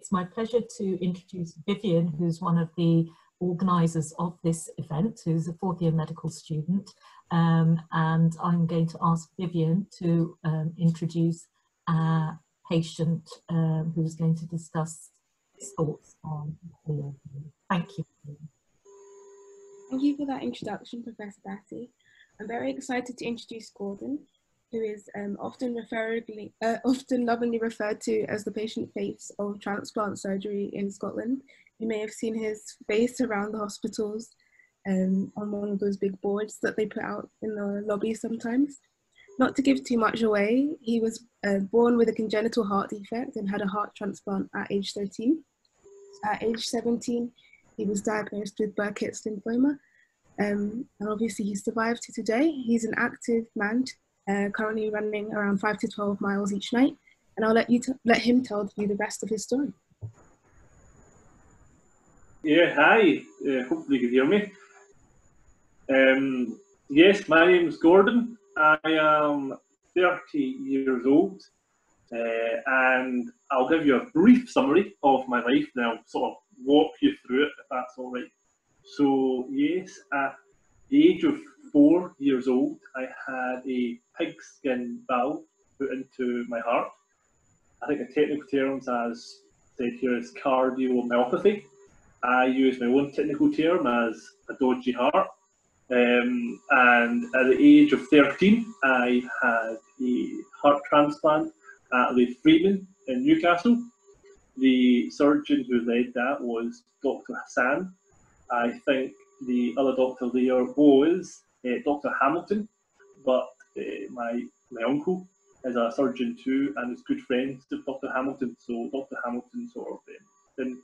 it's my pleasure to introduce Vivian, who's one of the organisers of this event, who's a fourth-year medical student. And I'm going to ask Vivian to introduce our patient who's going to discuss his thoughts on the overview. Thank you. Thank you for that introduction, Professor Batty. I'm very excited to introduce Gordon, who is often lovingly referred to as the patient face of transplant surgery in Scotland. You may have seen his face around the hospitals on one of those big boards that they put out in the lobby sometimes. Not to give too much away, he was born with a congenital heart defect and had a heart transplant at age 13. At age 17, he was diagnosed with Burkitt's lymphoma, and obviously he survived to today. He's an active man, currently running around 5 to 12 miles each night, and I'll let him tell you the rest of his story. Yeah, hi. Hopefully you can hear me. Yes, my name is Gordon. I am 30 years old, and I'll give you a brief summary of my life, and I'll sort of walk you through it, if that's all right. So, yes, at the age of 4 years old, I had a pigskin valve put into my heart. I think the technical terms, as said here, is cardiomyopathy. I use my own technical term as a dodgy heart. And at the age of 13, I had a heart transplant at the Freeman in Newcastle. The surgeon who led that was Dr. Hassan. I think the other doctor there was Dr. Hamilton, but my uncle is a surgeon too and is good friends with Dr. Hamilton, so Dr. Hamilton sort of didn't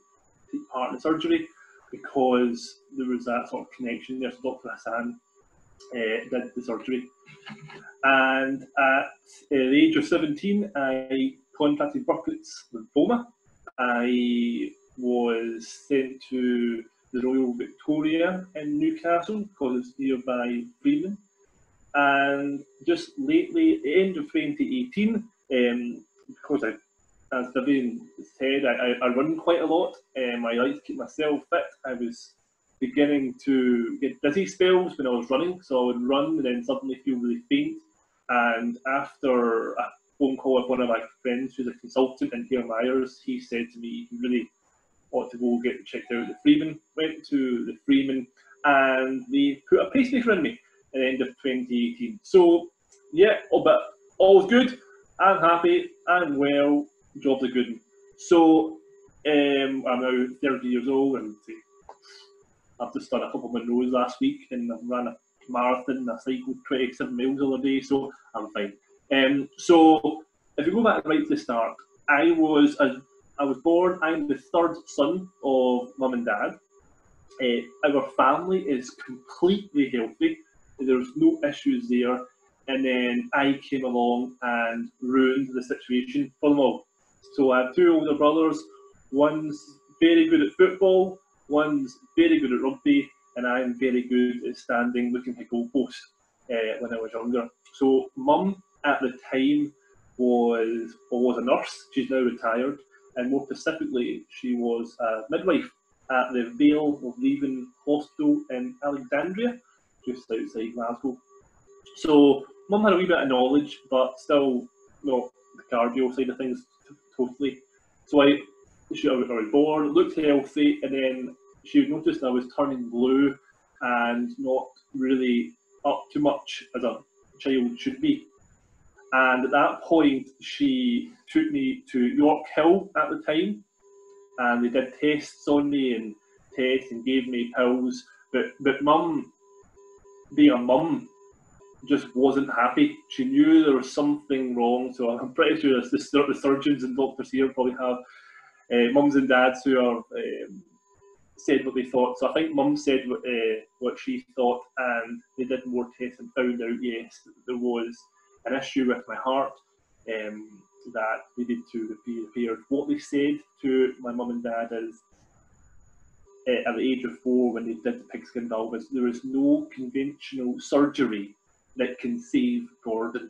take part in the surgery because there was that sort of connection there. So Dr. Hassan did the surgery. And at the age of 17, I contracted Burkitt's lymphoma. I was sent to the Royal Victoria in Newcastle because it's nearby Freeman. And just lately, at the end of 2018, because as Vivian said, I run quite a lot. I like to keep myself fit. I was beginning to get dizzy spells when I was running, so I would run and then suddenly feel really faint. And after a phone call with one of my friends who's a consultant in Hare Myers, he said to me he really ought to go get checked out at the Freeman. Went to the Freeman and they put a pacemaker in me at the end of 2018. So yeah, but all's good. I'm happy, I'm well, job's a good one. So I'm now 30 years old and I've just done a couple of my nose last week and I ran a marathon and I cycled 27 miles the other day, so I'm fine. So if we go back right to the start, I was born, I'm the third son of mum and dad. Our family is completely healthy, there's no issues there, and then I came along and ruined the situation for them all. So I have two older brothers, one's very good at football, one's very good at rugby, and I'm very good at standing looking at goalposts when I was younger. So mum at the time was a nurse, she's now retired, and more specifically she was a midwife at the Vale of Leven Hospital in Alexandria, just outside Glasgow. So mum had a wee bit of knowledge, but still not the cardio side of things totally. So I was born, looked healthy, and then she noticed I was turning blue and not really up to much as a child should be. And at that point, she took me to York Hill at the time, and they did tests on me and gave me pills. But mum, being a mum, just wasn't happy. She knew there was something wrong. So I'm pretty sure the surgeons and doctors here probably have mums and dads who are said what they thought. So I think mum said what she thought, and they did more tests and found out, yes, there was an issue with my heart that needed to be repaired. What they said to my mum and dad is, at the age of 4, when they did the pigskin valve, is there is no conventional surgery that can save Gordon,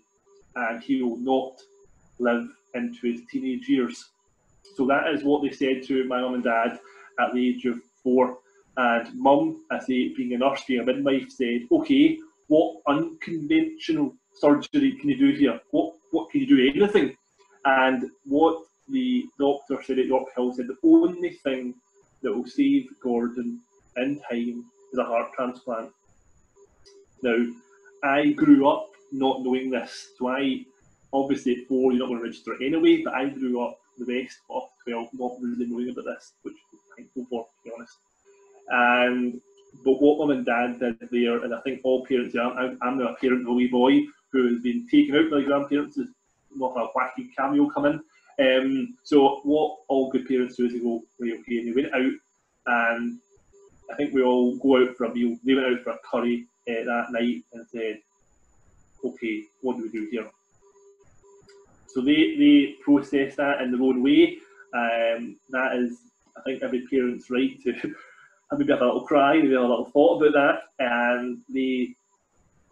and he will not live into his teenage years. So that is what they said to my mum and dad at the age of 4. And mum, I say, being a nurse, being a midwife, said, okay, what unconventional surgery can you do here? What can you do? Anything. And what the doctor said at York Hill said, the only thing that will save Gordon in time is a heart transplant. Now, I grew up not knowing this, so obviously at 4 you're not going to register it anyway, but I grew up the rest of 12 not really knowing about this, which I'm thankful for, to be honest. But what mum and dad did there, and I think all parents, I'm now a parent of a wee boy who has been taken out by the grandparents, is not a wacky cameo come in. So what all good parents do is they go, right, okay, and they went out, and I think we all go out for a meal. They went out for a curry that night and said, okay, what do we do here? So they process that in their own way. That is, I think, every parent's right to maybe have a little cry, maybe have a little thought about that. And they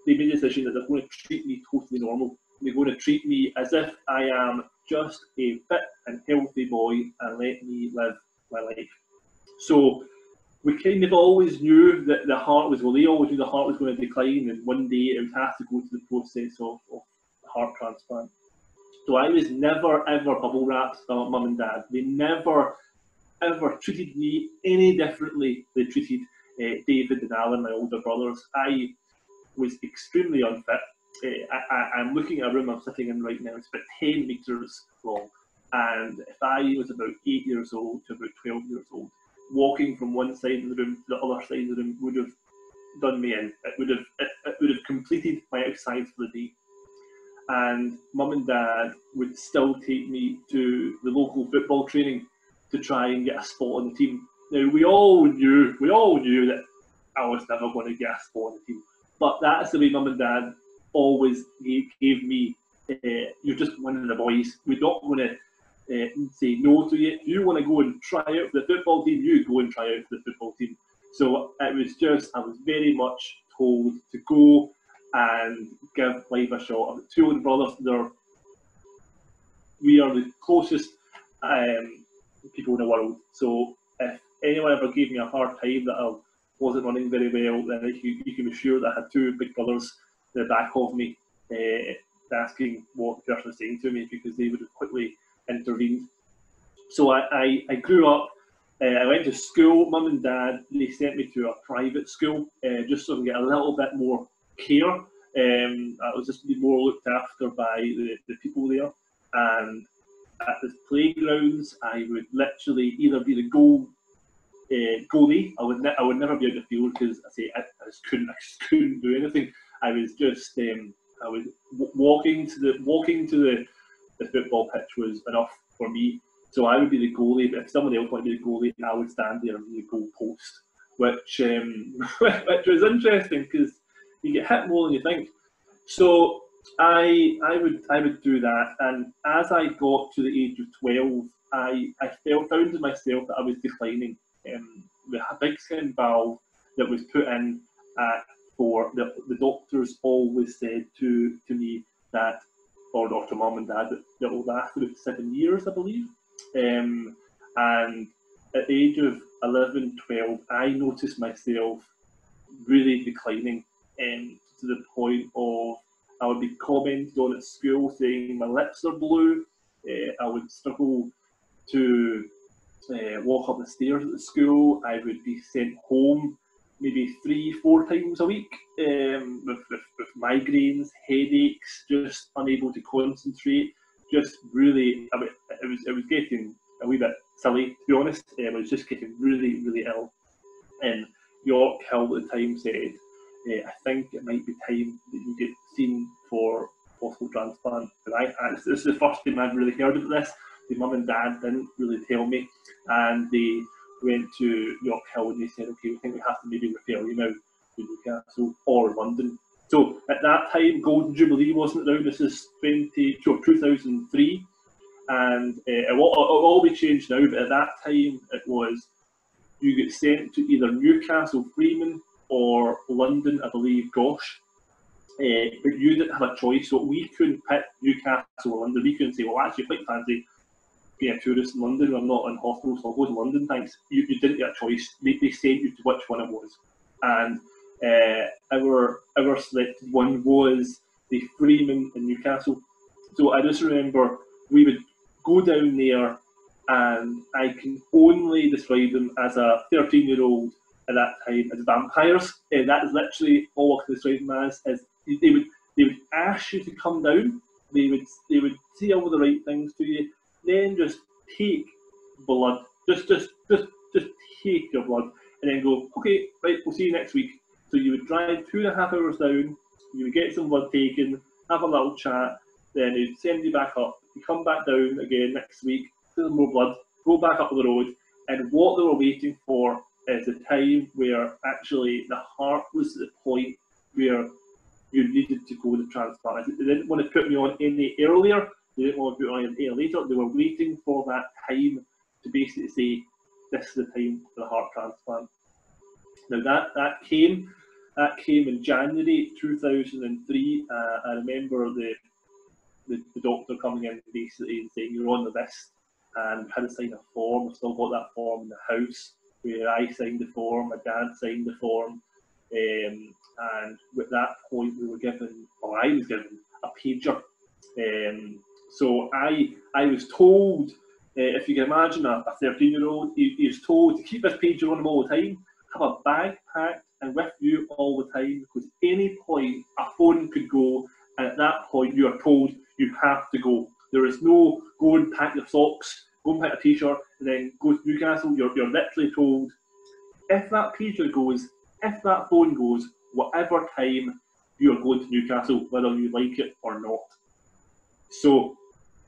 made the decision that they're going to treat me totally normal. They're going to treat me as if I am just a fit and healthy boy and let me live my life. So we kind of always knew that the heart was, well, they always knew the heart was going to decline, and one day it would have to go through the process of heart transplant. So I was never ever bubble wrapped by mum and dad. They never ever treated me any differently than they treated David and Alan, my older brothers. I was extremely unfit. I'm looking at a room I'm sitting in right now. It's about 10 metres long, and if I was about 8 years old to about 12 years old, walking from one side of the room to the other side of the room would have done me in. It would have completed my exercise for the day. And mum and dad would still take me to the local football training to try and get a spot on the team. Now we all knew that I was never going to get a spot on the team, but that's the way mum and dad always gave me. You're just one of the boys. We're not going to say no to you. If you want to go and try out for the football team, you go and try out for the football team. So it was just, I was very much told to go and give life a shot. I've got 2 older brothers. We are the closest people in the world. So if anyone ever gave me a hard time that I wasn't running very well, then you can be sure that I had 2 big brothers in the back of me asking what the person was saying to me, because they would have quickly intervened. So I grew up, I went to school. Mum and dad, they sent me to a private school just so I could get a little bit more care. I was just more looked after by the people there. And at the playgrounds, I would literally either be the goalie. I would never be out the field because I just couldn't do anything. I was just I was walking to the football pitch was enough for me. So I would be the goalie, but if someone else wanted to be the goalie, I would stand there and be the goal post, which was interesting because you get hit more than you think. So I would do that, and as I got to the age of 12, I found in myself that I was declining. The big skin valve that was put in for the doctors always said to me that, or to mum and dad, that it will last about 7 years, I believe. And at the age of 11, 12, I noticed myself really declining, to the point of I would be commented on at school saying my lips are blue. I would struggle to walk up the stairs at the school. I would be sent home maybe 3-4 times a week with migraines, headaches, just unable to concentrate. Just really, it was getting a wee bit silly, to be honest. I was just getting really, really ill. And York Hill at the time said, I think it might be time that you get seen for possible transplant. But this is the first time I've really heard of this. The mum and dad didn't really tell me, and they went to York Hill and they said, okay, we think we have to maybe refer you now to Newcastle or London. So at that time, Golden Jubilee wasn't around. This is 2003, and it will all be changed now. But at that time, it was you get sent to either Newcastle, Freeman, or London, I believe, Gosh. But you didn't have a choice, so we couldn't pick Newcastle or London. We couldn't say, well, actually, quite fancy being a tourist in London, I'm not in hospital, so I'll go to London, thanks. You didn't get a choice. They sent you to which one it was. And our selected one was the Freeman in Newcastle. So I just remember we would go down there, and I can only describe them as a 13-year-old at that time as vampires. That is literally all I can describe them as they would ask you to come down. They would say all the right things to you, then just take blood, just take your blood, and then go, okay, right, we'll see you next week. So you would drive 2.5 hours down, you would get some blood taken, have a little chat, then they'd send you back up, you come back down again next week, do more blood, go back up the road, and what they were waiting for is the time where actually the heart was at the point where you needed to go to transplant. They didn't want to put me on any earlier, they didn't want to put me on any later, they were waiting for that time to basically say, this is the time for the heart transplant. Now that came in January 2003. I remember the doctor coming in basically and saying, you're on the list, and had to sign a form. I've still got that form in the house where I signed the form, my dad signed the form, and at that point we were given, or I was given, a pager. So I was told, if you can imagine a 13-year-old, he was told to keep this pager on him all the time, have a bag packed and with you all the time, because any point a phone could go, and at that point you are told you have to go. There is no go and pack your socks, go and pack a t-shirt, and then go to Newcastle. You're literally told, if that pager goes, if that phone goes, whatever time you are going to Newcastle, whether you like it or not. So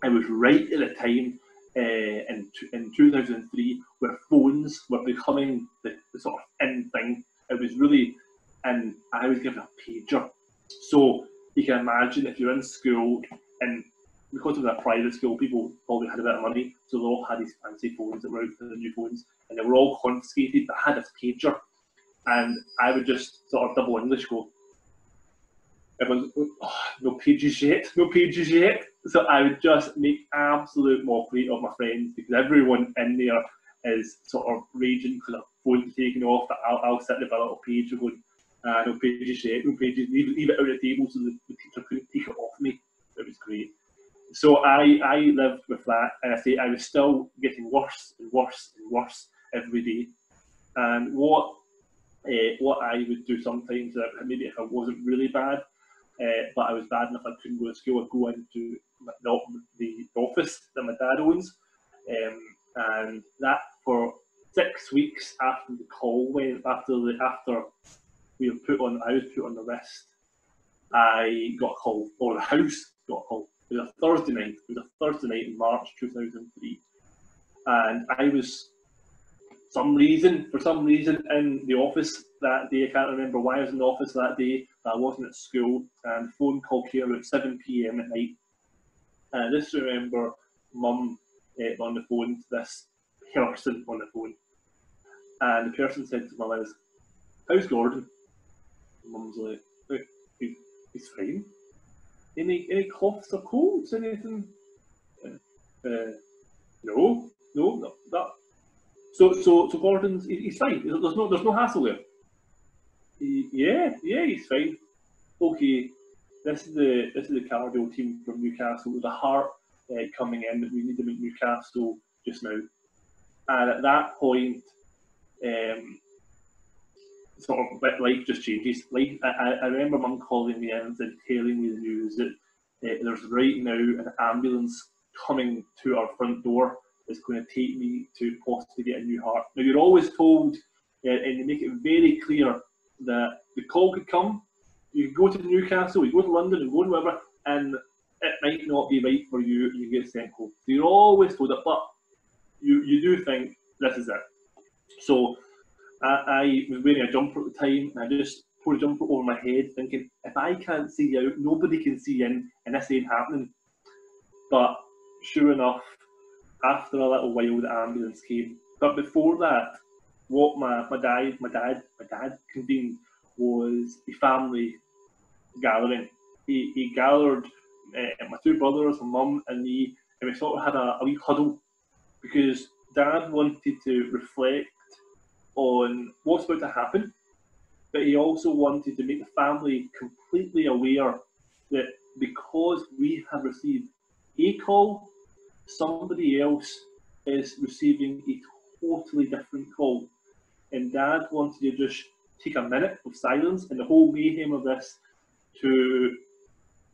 I was right at the time in 2003 where phones were becoming the sort of in thing. It was really, and I was given a pager. So you can imagine if you're in school, and because it was a private school, people probably had a bit of money, so they all had these fancy phones that were out for the new phones, and they were all confiscated, but I had this pager, and I would just sort of double English go, everyone's going, oh, no pages yet, no pages yet. So I would just make absolute mockery of my friends, because everyone in there is sort of raging because their phone's taken off. I'll sit there with a little page going, no pages yet, no pages, leave it out of the table so the teacher couldn't take it off me. It was great. So I lived with that, and I say I was still getting worse and worse and worse every day. And what I would do sometimes, maybe if I wasn't really bad, but I was bad enough I couldn't go to school, I'd go into the office that my dad owns, and that for 6 weeks after the call went, after we were I was put on the list, I got a call, or the house got a call. It was a Thursday night. It was a Thursday night in March 2003, and I was for some reason in the office that day. I can't remember why I was in the office that day, but I wasn't at school, and the phone call came around 7 PM at night. And I just remember Mum on the phone to this person on the phone, and the person said to Mum, "How's Gordon?" And Mum's like, "He's fine. Any coughs or colds? Anything?" No, that. So Gordon's he's fine. There's no hassle there. Yeah, he's fine. Okay, this is the cardio team from Newcastle. There's a heart coming in that we need them in Newcastle just now. And at that point, sort of life just changes. Like I remember Mum calling me in and telling me the news that there's right now an ambulance coming to our front door. It's going to take me to possibly get a new heart. Now you're always told, and you make it very clear that the call could come. You could go to Newcastle, you go to London, and go to wherever, and it might not be right for you, and you get sent home. So you're always told that, but you do think this is it. So I was wearing a jumper at the time, and I just put a jumper over my head, thinking, if I can't see out, nobody can see in, and this ain't happening. But sure enough, after a little while, the ambulance came. But before that, what my dad convened was a family gathering. He gathered my two brothers, my mum, and me, and we sort of had a wee huddle because Dad wanted to reflect on what's about to happen, but he also wanted to make the family completely aware that because we have received a call, somebody else is receiving a totally different call. And Dad wanted to just take a minute of silence in the whole mayhem of this to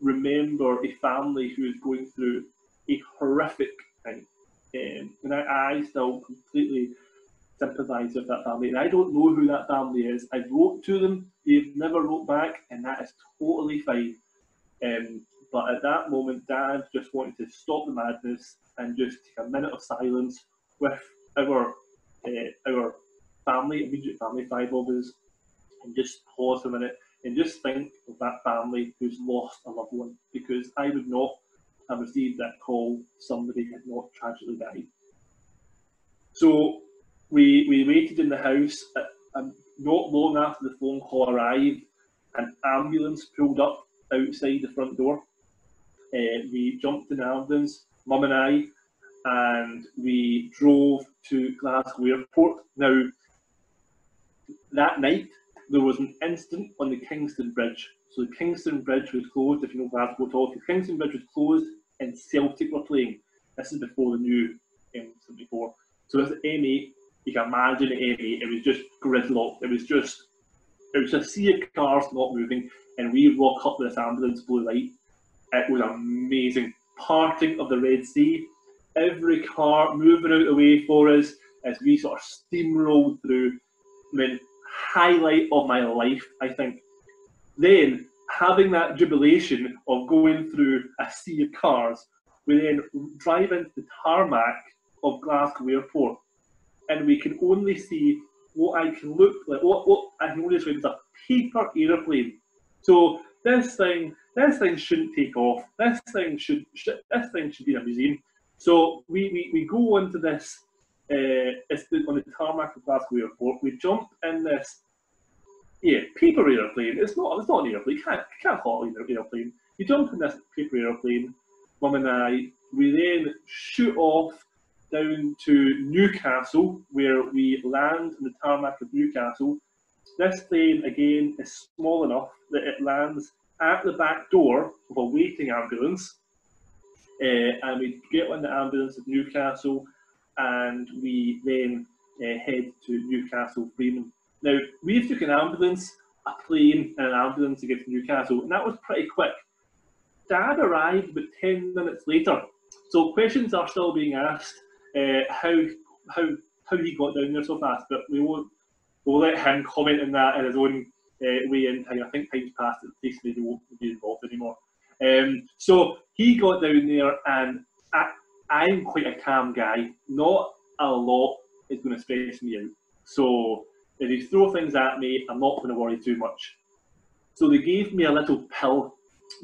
remember a family who is going through a horrific thing. And I still completely sympathise with that family. And I don't know who that family is. I wrote to them, they've never wrote back, and that is totally fine. But at that moment, Dad just wanted to stop the madness and just take a minute of silence with our family, immediate family, 5 of us, and just pause for a minute and just think of that family who's lost a loved one, because I would not have received that call if somebody had not tragically died. So we waited in the house. Not long after the phone call arrived, an ambulance pulled up outside the front door. We jumped in the ambulance, Mum and I, and we drove to Glasgow Airport. Now, that night, there was an incident on the Kingston Bridge. So the Kingston Bridge was closed, if you know Glasgow at all. The Kingston Bridge was closed and Celtic were playing. This is before the new M74. So this M8, you can imagine the M8, it was just gridlocked. It was a sea of cars not moving, and we rock up this ambulance blue light. It was amazing. Parting of the Red Sea, every car moving out the way for us as we sort of steamrolled through. I mean, highlight of my life, I think. Then, having that jubilation of going through a sea of cars, we then drive into the tarmac of Glasgow Airport, and we can only see what I can look like, what I can only describe as a paper aeroplane. So this thing shouldn't take off. This thing should be in a museum. So we go into this. It's on the tarmac of Glasgow Airport. We jump in this, paper aeroplane. It's not an aeroplane. You can't call it an aeroplane. You jump in this paper aeroplane, Mum and I. We then shoot off down to Newcastle, where we land on the tarmac of Newcastle. This plane again is small enough that it lands at the back door of a waiting ambulance, and we get on the ambulance at Newcastle, and we then head to Newcastle Freeman. Now, we took an ambulance, a plane, and an ambulance to get to Newcastle, and that was pretty quick. Dad arrived about 10 minutes later, so questions are still being asked how he got down there so fast, but we'll let him comment on that in his own way in time. I think time's passed at least, maybe won't be involved anymore. So he got down there, and I'm quite a calm guy. Not a lot is going to stress me out. So if you throw things at me, I'm not going to worry too much. So they gave me a little pill.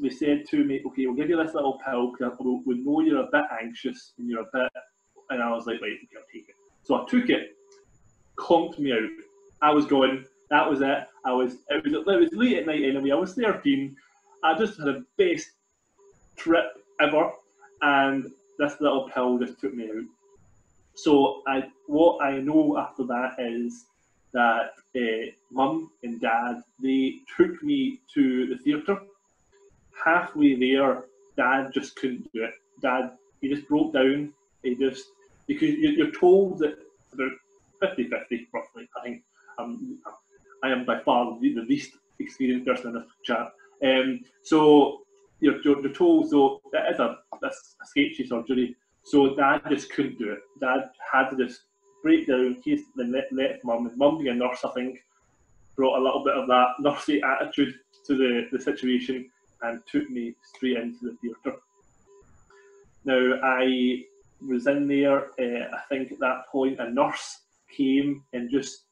They said to me, okay, we'll give you this little pill because we know you're a bit anxious and you're a bit, and I was like, right, I'll take it. So I took it, conked me out. I was going, that was it. It was late at night anyway. I was 13. I just had the best trip ever, and this little pill just took me out. So what I know after that is that Mum and Dad, they took me to the theatre. Halfway there, Dad just couldn't do it. Dad, he just broke down. Because you're told that about 50-50 roughly. I think I am by far the least experienced person in this chat. So you're told, so it is a sketchy surgery. So Dad just couldn't do it. Dad had to just break down. He then let Mum, and Mum being a nurse, I think, brought a little bit of that nursey attitude to the situation and took me straight into the theatre. Now, I was in there, I think at that point a nurse came and just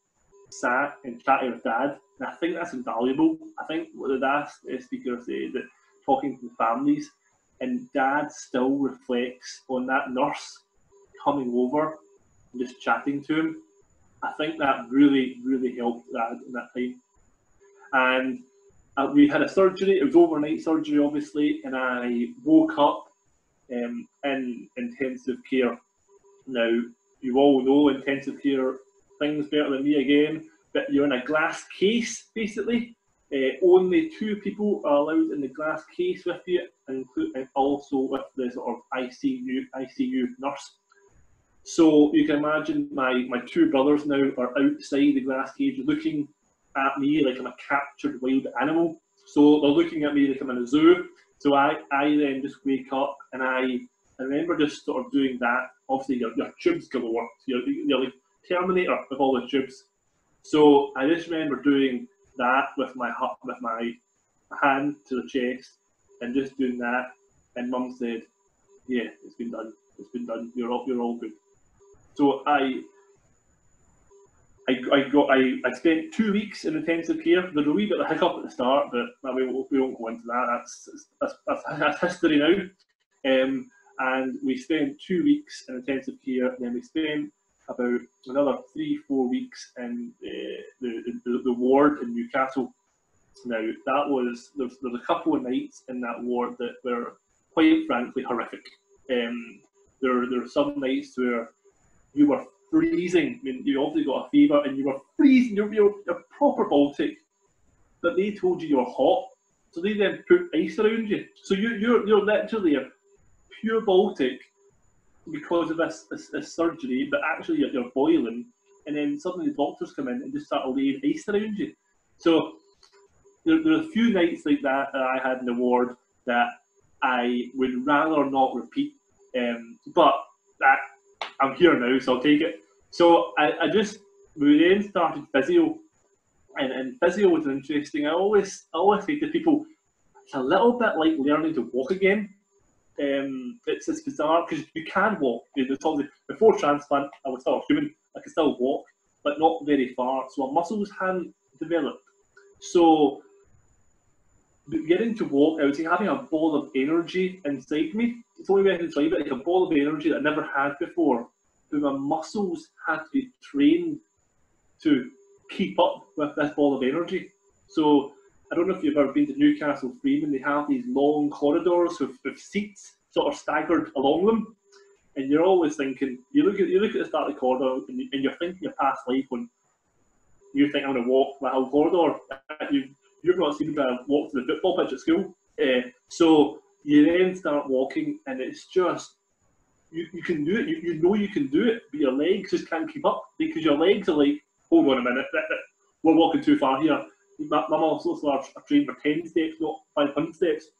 sat and chatted with Dad, and I think that's invaluable. I think what the last speaker said, that talking to the families, and Dad still reflects on that nurse coming over and just chatting to him. I think that really, really helped Dad in that time. And we had a surgery. It was overnight surgery, obviously, and I woke up in intensive care. Now, you all know intensive care things better than me again, but you're in a glass case, basically. Only 2 people are allowed in the glass case with you, and also with the sort of ICU nurse. So you can imagine my 2 brothers now are outside the glass cage looking at me like I'm a captured wild animal. So they're looking at me like I'm in a zoo. So I then just wake up, and I remember just sort of doing that. Obviously your tubes galore. So you're like Terminator with all the tubes. So I just remember doing that with my hand to the chest and just doing that. And Mum said, "Yeah, it's been done. It's been done. You're all good." So I spent 2 weeks in intensive care. There's a wee bit of a hiccup at the start, but we won't go into that. That's history now. And we spent 2 weeks in intensive care, and then we spent about another 3-4 weeks in the ward in Newcastle. Now there's a couple of nights in that ward that were quite frankly horrific. There are some nights where you were freezing. I mean, you obviously got a fever and you were freezing. You're proper Baltic, but they told you were hot, so they then put ice around you. So you're literally a pure Baltic because of this surgery, but actually you're boiling, and then suddenly the doctors come in and just start laying ice around you. So there are a few nights like that I had in the ward that I would rather not repeat, but that I'm here now, so I'll take it. So we then started physio, and physio was interesting. I always say to people, it's a little bit like learning to walk again. It's bizarre because you can walk. Before transplant, I was still human. I could still walk, but not very far. So my muscles hadn't developed. So getting to walk, I would say having a ball of energy inside me. It's the only way I can describe it, like a ball of energy that I never had before. But my muscles had to be trained to keep up with this ball of energy. So I don't know if you've ever been to Newcastle Freeman. They have these long corridors with seats sort of staggered along them, and you're always thinking. You look at the start of the corridor, and you're thinking your past life when you think I'm going to walk the whole corridor. You've not seen me walk to the football pitch at school. So you then start walking, and it's just you can do it. You know you can do it, but your legs just can't keep up because your legs are like, hold on a minute, we're walking too far here. My mum also trained for 10 steps, not 500 steps.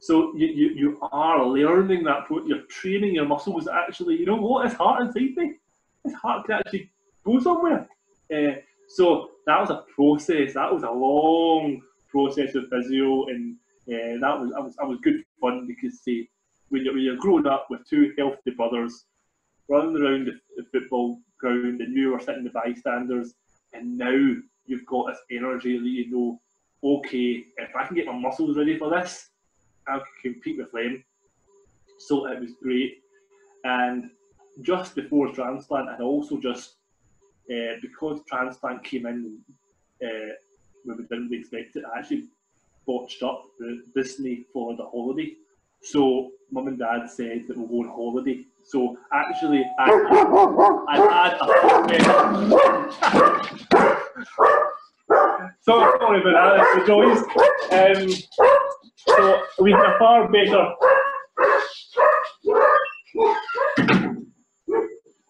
So you are learning that. You're training your muscles. Actually, you know what? It's heart inside me. His heart can actually go somewhere. So that was a process. That was a long process of physio, and that was good fun because when you're growing up with 2 healthy brothers running around the football ground, and you were sitting the bystanders, and now you've got this energy that you know, okay, if I can get my muscles ready for this, I can compete with them. So it was great. And just before transplant, and also just because transplant came in when we didn't expect it, I actually botched up the Disney Florida holiday. So Mum and Dad said that we'll go on holiday. So actually, I had sorry about that, it's the joys. So we had a far better.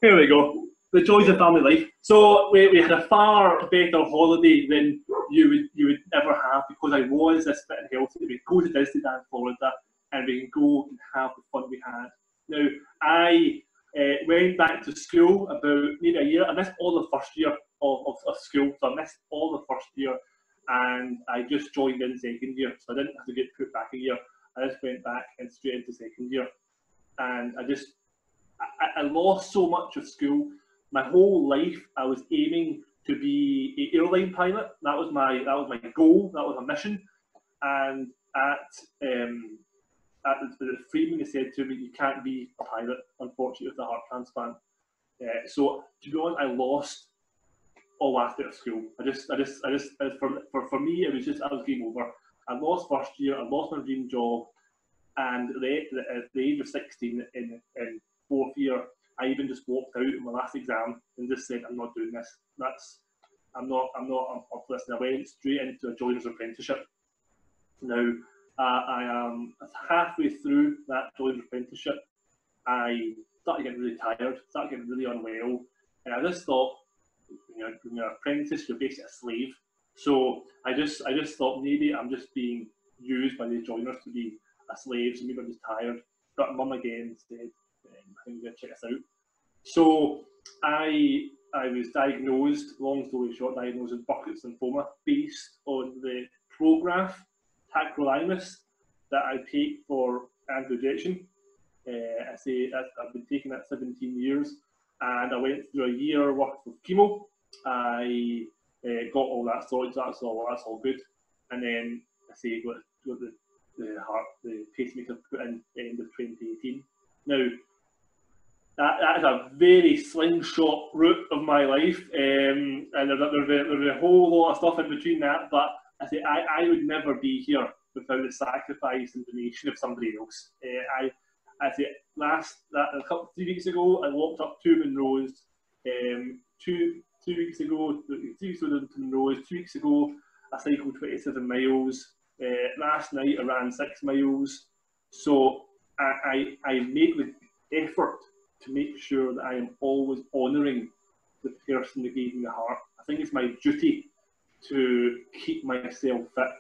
Here we go. The joys of family life. So we had a far better holiday than you would ever have, because I was this fit and healthy. We go to Disneyland, Florida, and we can go and have the fun we had. Now, I went back to school about maybe a year. I missed all the first year of school, so I missed all the first year, and I just joined in second year, so I didn't have to get put back a year. I just went back and straight into second year, and I lost so much of school. My whole life, I was aiming to be an airline pilot. That was my goal. That was my mission. And at the Freeman, they said to me, "You can't be a pilot, unfortunately, with a heart transplant." So to be honest, I lost all last year of school. For me, it was just, I was game over. I lost first year. I lost my dream job, and at the age of 16 in fourth year, I even just walked out in my last exam and just said, I'm not doing this. I'm not up for this. And I went straight into a joiner's apprenticeship. Now, I am halfway through that joiner's apprenticeship. I started getting really tired, started getting really unwell, and I just thought, when you're an apprentice, you're basically a slave. So I just thought maybe I'm just being used by the joiners to be a slave, so maybe I'm just tired. Got mum again, said, I think you're going to check us out. So I was diagnosed, long story short, diagnosed with bucket lymphoma based on the Prograf tacrolimus that I take for anti-rejection. I've been taking that 17 years, and I went through a year worth of chemo. I got all that sorted, so that's all good. And then got the pacemaker put in the end of 2018. Now, that is a very slingshot route of my life, and there's a whole lot of stuff in between that. But I would never be here without the sacrifice and donation of somebody else. 3 weeks ago, I walked up 2 Monroes. 2 weeks ago, 3 weeks ago to Monroes. 2 weeks ago, I cycled 27 miles. Last night, I ran 6 miles. So I make the effort to make sure that I am always honouring the person that gave me the heart. I think it's my duty to keep myself fit.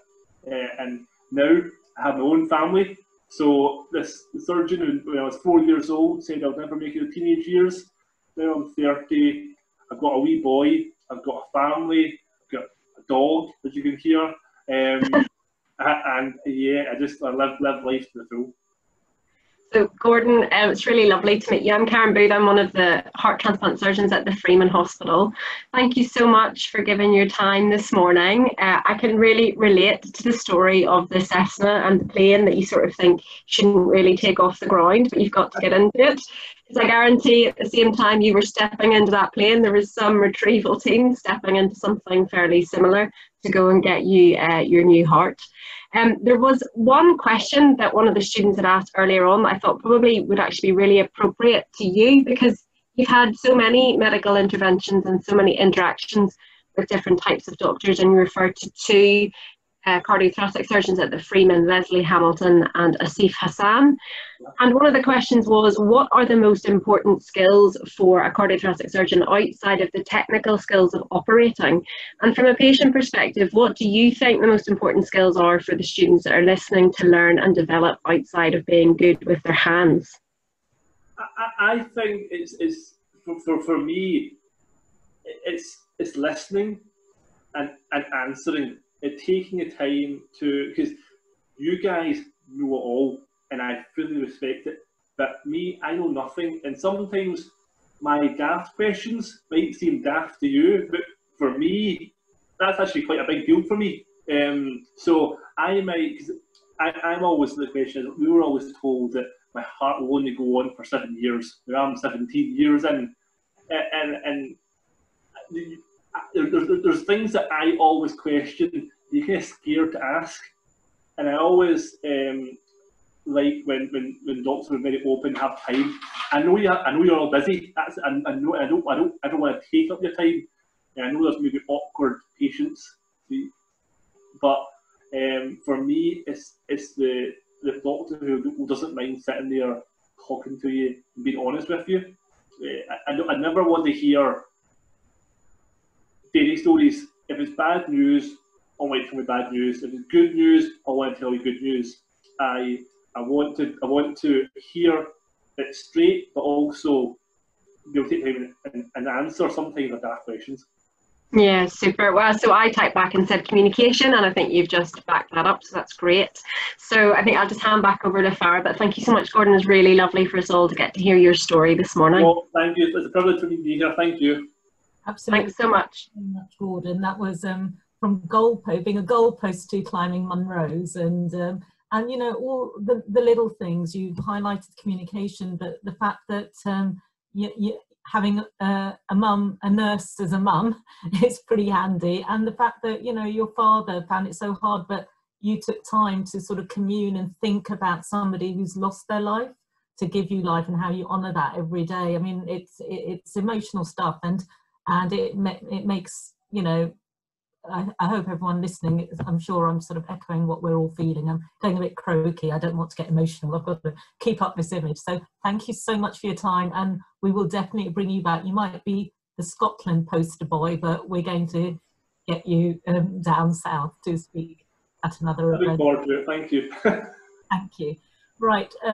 And now I have my own family. So the surgeon, when I was 4 years old, said I'll never make it to teenage years. Now I'm 30. I've got a wee boy. I've got a family. I've got a dog, as you can hear. And yeah, I live life to the full. So Gordon, it's really lovely to meet you. I'm Karen Booth. I'm one of the heart transplant surgeons at the Freeman Hospital. Thank you so much for giving your time this morning. I can really relate to the story of the Cessna and the plane that you sort of think shouldn't really take off the ground, but you've got to get into it. Because I guarantee at the same time you were stepping into that plane, there was some retrieval team stepping into something fairly similar to go and get you your new heart. There was one question that one of the students had asked earlier on that I thought probably would actually be really appropriate to you, because you've had so many medical interventions and so many interactions with different types of doctors, and you referred to 2 cardiothoracic surgeons at the Freeman, Leslie Hamilton and Asif Hassan. And one of the questions was, what are the most important skills for a cardiothoracic surgeon outside of the technical skills of operating? And from a patient perspective, what do you think the most important skills are for the students that are listening to learn and develop outside of being good with their hands? I think it's for me, it's listening and answering. Taking the time to, because you guys know it all, and I fully respect it, but me, I know nothing, and sometimes my daft questions might seem daft to you, but for me, that's actually quite a big deal for me. So I'm always the question, we were always told that my heart will only go on for 7 years. Now I'm 17 years in, and there's things that I always question. You're kind of scared to ask, and I always like when doctors are very open, have time. I know you're all busy. I don't want to take up your time. And I know there's maybe awkward patients, but for me, it's the doctor who doesn't mind sitting there talking to you and being honest with you. I never want to hear fairy stories. If it's bad news, I want to tell me bad news. If it's good news, I want to tell you good news. I want to hear it straight, but also be able to take time and answer sometimes the daft questions. Yeah, super. Well, so I typed back and said communication, and I think you've just backed that up, so that's great. So I think I'll just hand back over to Farah, but thank you so much, Gordon. It's really lovely for us all to get to hear your story this morning. Well, thank you. It's a privilege for me to be here. Thank you. Absolutely. Thanks so much. Thank you very much, Gordon. That was from being a goalpost to climbing Monroes, and you know, all the little things. You've highlighted communication, but the fact that you having a nurse as a mum is pretty handy, and the fact that, you know, your father found it so hard, but you took time to sort of commune and think about somebody who's lost their life to give you life and how you honour that every day. I mean, it's emotional stuff, and it makes, you know, I hope everyone listening, I'm sure I'm sort of echoing what we're all feeling. I'm going a bit croaky. I don't want to get emotional. I've got to keep up this image. So thank you so much for your time, and we will definitely bring you back. You might be the Scotland poster boy, but we're going to get you down south to speak at another event. I look forward to it. Thank you. Thank you. Right.